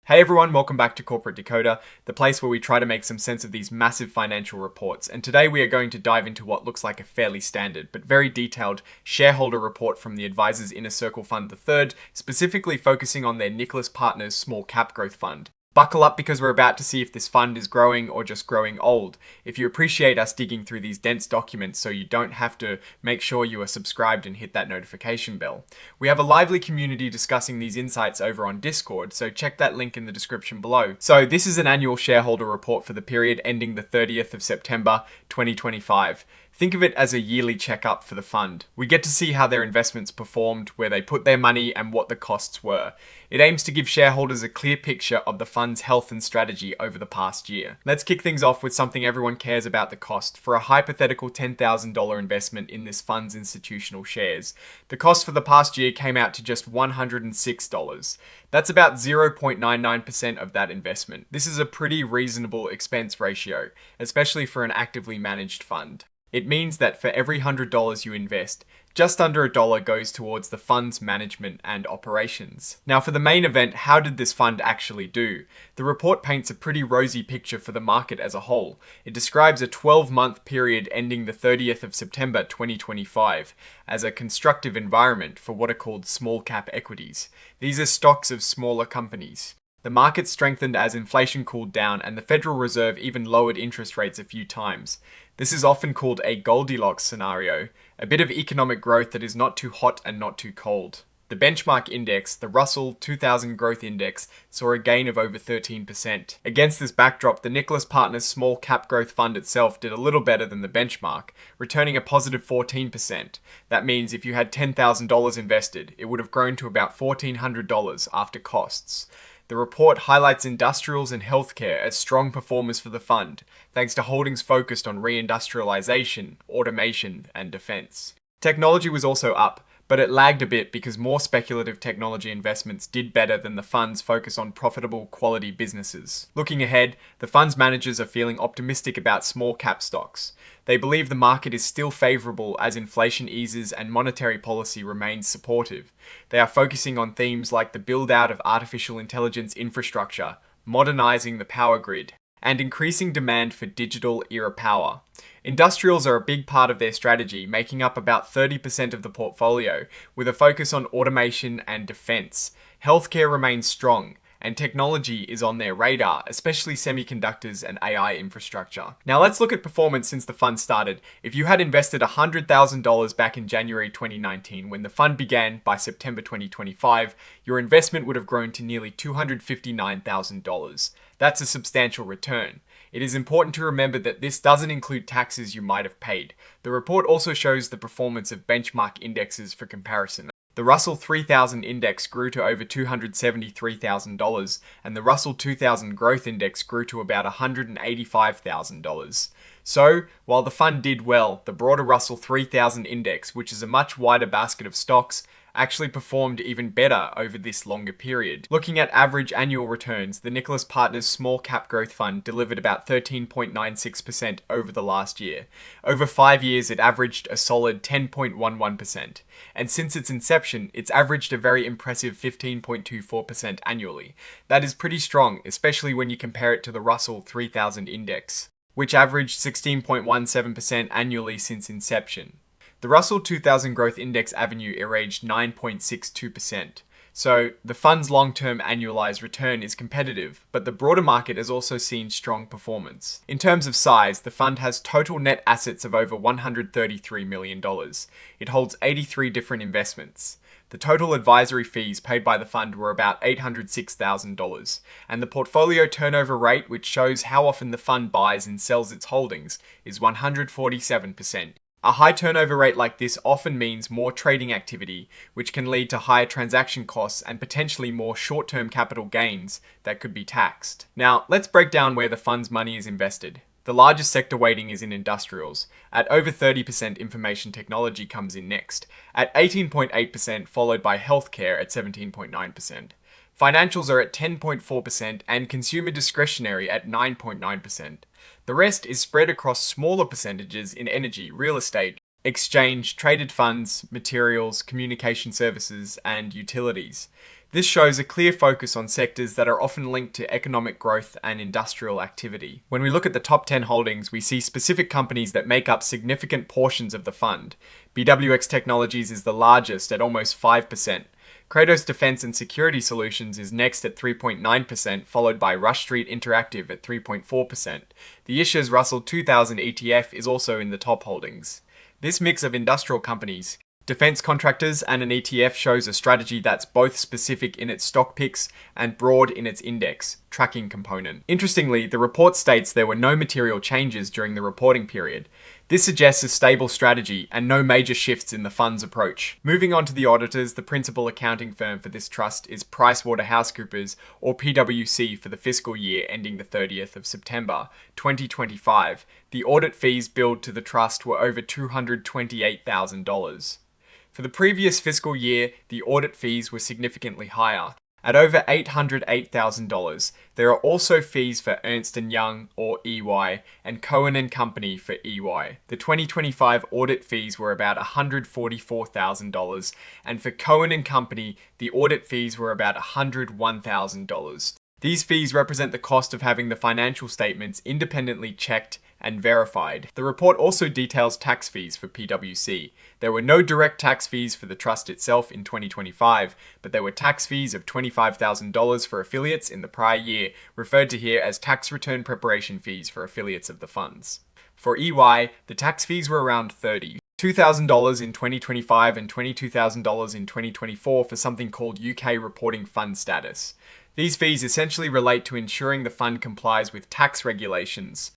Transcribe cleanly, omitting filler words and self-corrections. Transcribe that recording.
Hey everyone, welcome back to Corporate Decoder, the place where we try to make some sense of these massive financial reports. And today we are going to dive into what looks like a fairly standard, but very detailed shareholder report from the Advisors Inner Circle Fund III, specifically focusing on their Nicholas Partners Small Cap Growth Fund. Buckle up because we're about to see if this fund is growing or just growing old. If you appreciate us digging through these dense documents so you don't have to, make sure you are subscribed and hit that notification bell. We have a lively community discussing these insights over on Discord, so check that link in the description below. So this is an annual shareholder report for the period ending the 30th of September 2025. Think of it as a yearly checkup for the fund. We get to see how their investments performed, where they put their money, and what the costs were. It aims to give shareholders a clear picture of the fund's health and strategy over the past year. Let's kick things off with something everyone cares about: the cost. For a hypothetical $10,000 investment in this fund's institutional shares, the cost for the past year came out to just $106. That's about 0.99% of that investment. This is a pretty reasonable expense ratio, especially for an actively managed fund. It means that for every $100 you invest, just under a dollar goes towards the fund's management and operations. Now for the main event, how did this fund actually do? The report paints a pretty rosy picture for the market as a whole. It describes a 12-month period ending the 30th of September 2025 as a constructive environment for what are called small cap equities. These are stocks of smaller companies. The market strengthened as inflation cooled down, and the Federal Reserve even lowered interest rates a few times. This is often called a Goldilocks scenario, a bit of economic growth that is not too hot and not too cold. The benchmark index, the Russell 2000 Growth Index, saw a gain of over 13%. Against this backdrop, the Nicholas Partners Small Cap Growth Fund itself did a little better than the benchmark, returning a positive 14%. That means if you had $10,000 invested, it would have grown to about $1,400 after costs. The report highlights industrials and healthcare as strong performers for the fund, thanks to holdings focused on reindustrialization, automation, and defense. Technology was also up, but it lagged a bit because more speculative technology investments did better than the fund's focus on profitable, quality businesses. Looking ahead, the fund's managers are feeling optimistic about small cap stocks. They believe the market is still favorable as inflation eases and monetary policy remains supportive. They are focusing on themes like the build-out of artificial intelligence infrastructure, modernizing the power grid, and increasing demand for digital era power. Industrials are a big part of their strategy, making up about 30% of the portfolio, with a focus on automation and defense. Healthcare remains strong, and technology is on their radar, especially semiconductors and AI infrastructure. Now let's look at performance since the fund started. If you had invested $100,000 back in January 2019, when the fund began by September 2025, your investment would have grown to nearly $259,000. That's a substantial return. It is important to remember that this doesn't include taxes you might have paid. The report also shows the performance of benchmark indexes for comparison. The Russell 3000 index grew to over $273,000, and the Russell 2000 Growth Index grew to about $185,000. So, while the fund did well, the broader Russell 3000 index, which is a much wider basket of stocks, actually performed even better over this longer period. Looking at average annual returns, the Nicholas Partners Small Cap Growth Fund delivered about 13.96% over the last year. Over 5 years, it averaged a solid 10.11%. And since its inception, it's averaged a very impressive 15.24% annually. That is pretty strong, especially when you compare it to the Russell 3000 index, which averaged 16.17% annually since inception. The Russell 2000 Growth Index Avenue averaged 9.62%. So the fund's long-term annualized return is competitive, but the broader market has also seen strong performance. In terms of size, the fund has total net assets of over $133 million. It holds 83 different investments. The total advisory fees paid by the fund were about $806,000, and the portfolio turnover rate, which shows how often the fund buys and sells its holdings, is 147%. A high turnover rate like this often means more trading activity, which can lead to higher transaction costs and potentially more short-term capital gains that could be taxed. Now, let's break down where the fund's money is invested. The largest sector weighting is in industrials. At over 30%, information technology comes in next, at 18.8%, followed by healthcare at 17.9%. Financials are at 10.4% and consumer discretionary at 9.9%. The rest is spread across smaller percentages in energy, real estate, exchange, traded funds, materials, communication services, and utilities. This shows a clear focus on sectors that are often linked to economic growth and industrial activity. When we look at the top 10 holdings, we see specific companies that make up significant portions of the fund. BWX Technologies is the largest at almost 5%. Kratos Defense and Security Solutions is next at 3.9%, followed by Rush Street Interactive at 3.4%. The iShares Russell 2000 ETF is also in the top holdings. This mix of industrial companies, defense contractors, and an ETF shows a strategy that's both specific in its stock picks and broad in its index tracking component. Interestingly, the report states there were no material changes during the reporting period. This suggests a stable strategy and no major shifts in the fund's approach. Moving on to the auditors, the principal accounting firm for this trust is PricewaterhouseCoopers, or PwC, for the fiscal year ending the 30th of September 2025. The audit fees billed to the trust were over $228,000. For the previous fiscal year, the audit fees were significantly higher, at over $808,000. There are also fees for Ernst & Young, or EY, and Cohen & Company for EY. The 2025 audit fees were about $144,000, and for Cohen & Company, the audit fees were about $101,000. These fees represent the cost of having the financial statements independently checked and verified. The report also details tax fees for PwC. There were no direct tax fees for the trust itself in 2025, but there were tax fees of $25,000 for affiliates in the prior year, referred to here as tax return preparation fees for affiliates of the funds. For EY, the tax fees were around $32,000 in 2025 and $22,000 in 2024 for something called UK reporting fund status. These fees essentially relate to ensuring the fund complies with tax regulations.